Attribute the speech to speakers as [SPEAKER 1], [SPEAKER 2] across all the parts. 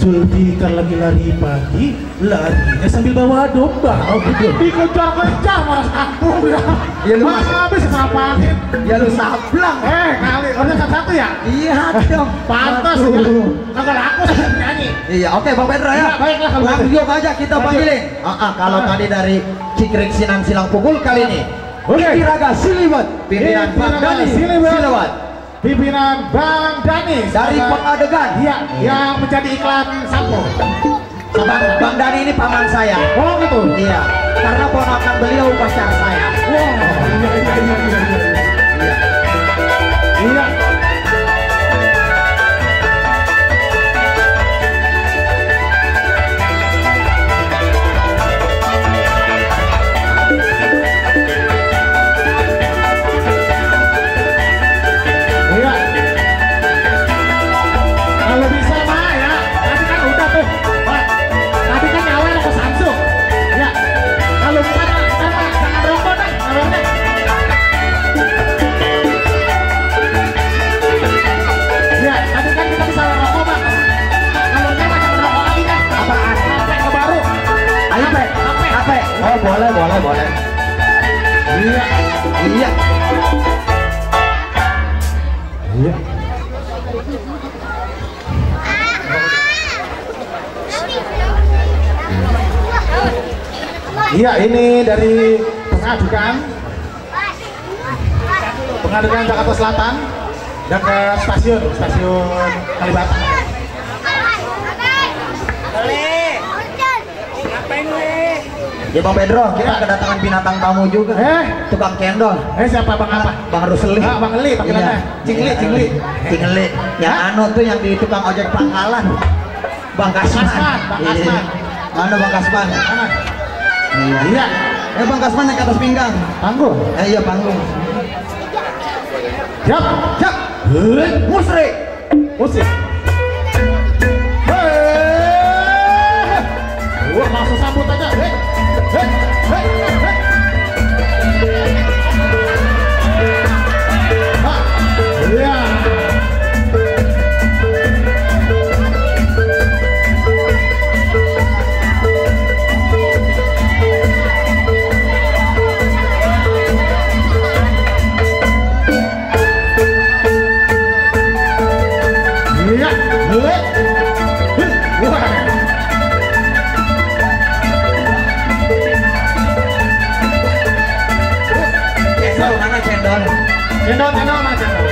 [SPEAKER 1] Zulfikar lagi lari pagi, larinya sambil bawa domba. Oh gitu. Dikejar-kejar mas aku ya.
[SPEAKER 2] Ya lu
[SPEAKER 1] habis serapatin.
[SPEAKER 2] Ya lu sablang.
[SPEAKER 1] Kali udah satu ya?
[SPEAKER 2] Iya dong.
[SPEAKER 1] Pantas ya. Kagak laku sih nyanyi.
[SPEAKER 2] Iya, oke Bang Pedro ya.
[SPEAKER 1] Iya, baiklah kalau
[SPEAKER 2] langsung aja kita panggilin. Kalau tadi dari Cikrik Sinan Silang Pukul, kali ini Raga Siliwat, pimpinan Bang Dani Siliwat,
[SPEAKER 1] pimpinan Bang Dani
[SPEAKER 2] dari Pengadegan.
[SPEAKER 1] Iya, yang menjadi iklan sampo.
[SPEAKER 2] Bang Dani ini paman saya.
[SPEAKER 1] Oh gitu.
[SPEAKER 2] Iya, karena ponakan beliau pacar saya.
[SPEAKER 1] Wow. Iya.
[SPEAKER 2] Boleh. Iya. Iya, ini dari Pengadegan Jakarta Selatan dan ke stasiun Kalibata. Ya Bang Pedro, kita kedatangan binatang tamu juga. Tukang cendol.
[SPEAKER 1] Siapa Bang apa?
[SPEAKER 2] Bang Rusli.
[SPEAKER 1] Bang Eli panggilannya. Cingli.
[SPEAKER 2] Yang anu tuh yang di tukang ojek pangkalan. Bang Kasman. Mana Bang Kasman? Iya. Bang Kasman naik atas pinggang. Panggung. Iya panggung. Siap. Musrik. Wah, langsung sambut aja. Iya. Cendol mana cendol?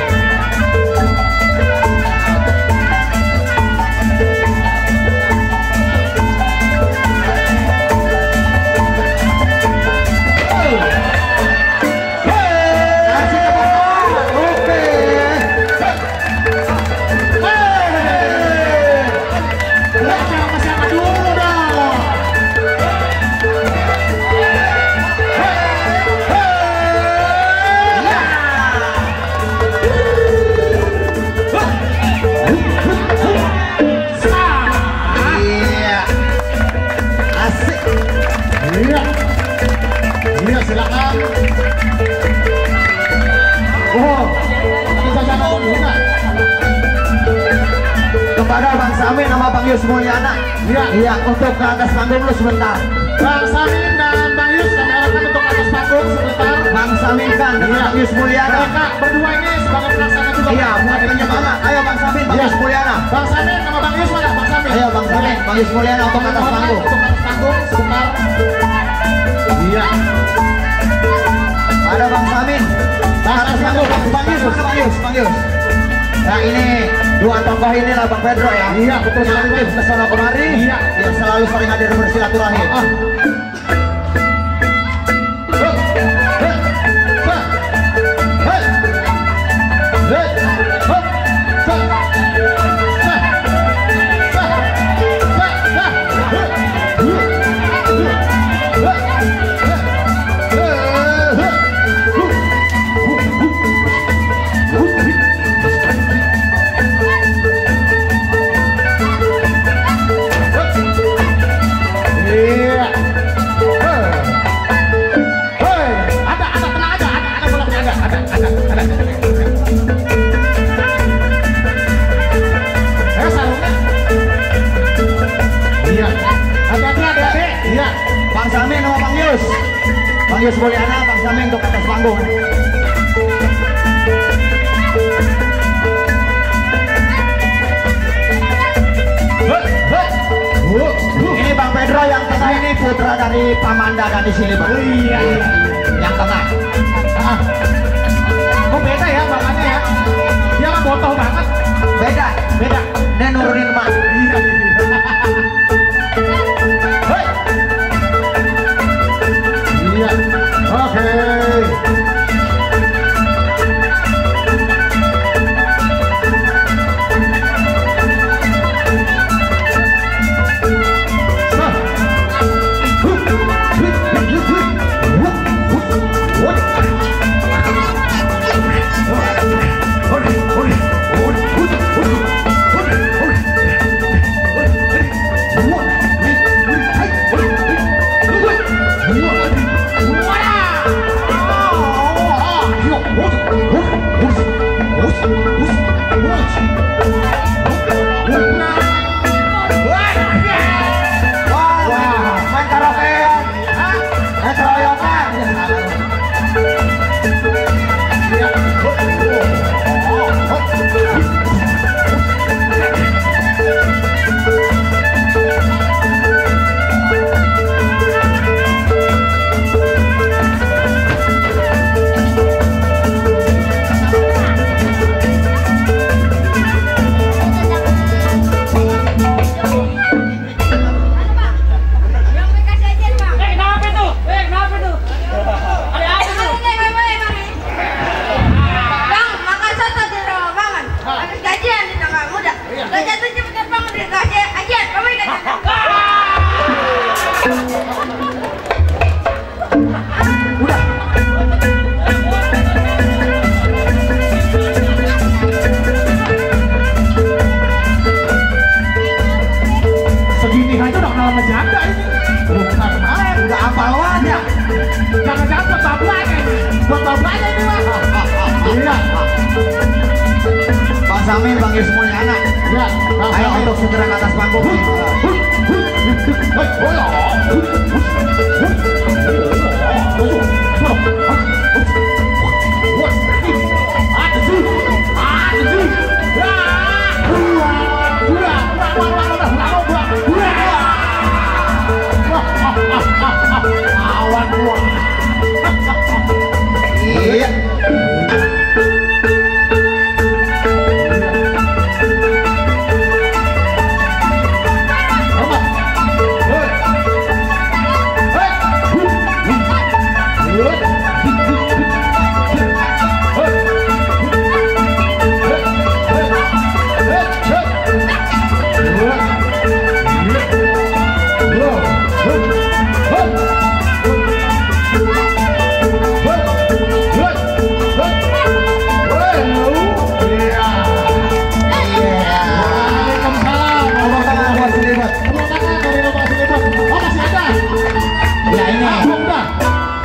[SPEAKER 2] Silakan. Kepada Bang Samin sama Bang Yus Mulyana. Iya, untuk ke atas panggung lu sebentar. Bang Samin dan Bang Yus kami arahkan untuk atas panggung sebentar. Bang Samin kan dan Bang Yus Mulyana. Mereka berdua ini sebagai pelaksana juga. Iya, muatannya mana? Ayo Bang Samin, Bang Yus Mulyana. Bang Samin sama Bang Yus mana? Bang Samin. Ayo Bang Samin, Bang Yus Mulyana untuk atas panggung. Untuk atas panggung sebentar. Iya. Ada Bang Samin. Atas panggung, Bang Yus. Nah ini dua tokoh inilah Bang Pedro ya. Iya betul sekali. Kesana kemari. Iya. Yang selalu sering hadir bersilaturahmi. Yus Mulyana, Bang Samin untuk atas panggung. Ini Bang Pedro yang tengah, ini putra dari Pamanda dan di sini Bang.
[SPEAKER 1] Iya.
[SPEAKER 2] Yang tengah.
[SPEAKER 1] Kok beda ya bahannya ya? Dia kan botol banget.
[SPEAKER 2] Beda. Ini nurunin Mak.
[SPEAKER 1] Iya. Iya. Oke.
[SPEAKER 2] Bang Samin, Bang Yus Mulyana.
[SPEAKER 1] Ya,
[SPEAKER 2] ayo untuk segera ke atas panggung.
[SPEAKER 1] Awan gua.
[SPEAKER 2] Iya.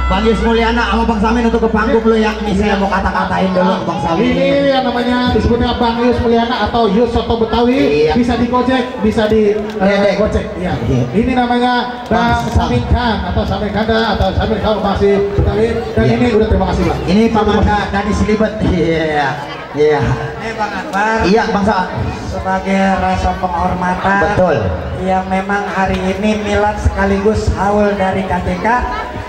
[SPEAKER 2] Bang Yus Mulyana sama Bang Samin untuk ke panggung lo yang ini saya mau kata-katain dulu Bang Samin.
[SPEAKER 1] Ini yang namanya disebutnya Bang Yus Mulyana atau Yus Soto Betawi. Iya. Bisa digojek, bisa di gocek. Iya. Ini namanya Bang Samin Khan atau Samin Kanda atau Samin Khan masih Betawi. Dan ini udah terima kasih Bang.
[SPEAKER 2] Ini Pamanda dari Silibet. Iya. Iya.
[SPEAKER 3] Ini Bang Akbar.
[SPEAKER 2] Iya Bang Sa.
[SPEAKER 3] Sebagai rasa penghormatan.
[SPEAKER 2] Betul.
[SPEAKER 3] Yang memang hari ini milad sekaligus haul dari KTK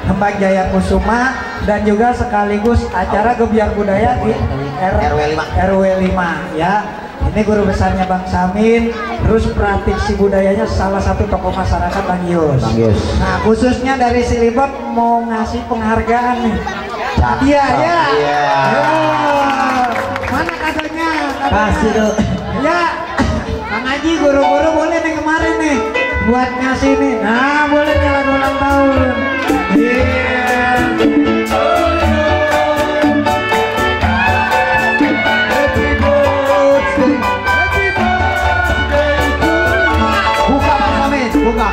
[SPEAKER 3] Kembang Jaya Kusuma dan juga sekaligus acara gebiar budaya di RW 5 ya. Ini guru besarnya Bang Samin, terus praktisi budayanya salah satu tokoh masyarakat Bang Yus. Nah khususnya dari Silibet mau ngasih penghargaan nih. Iya ya. Mana kadonya?
[SPEAKER 2] Kasih dulu.
[SPEAKER 3] Ya, Kang Haji guru-guru boleh nih kemarin nih buat ngasih nih. Nah boleh nih lagu ulang tahun.
[SPEAKER 2] Buka Bang Samin, buka.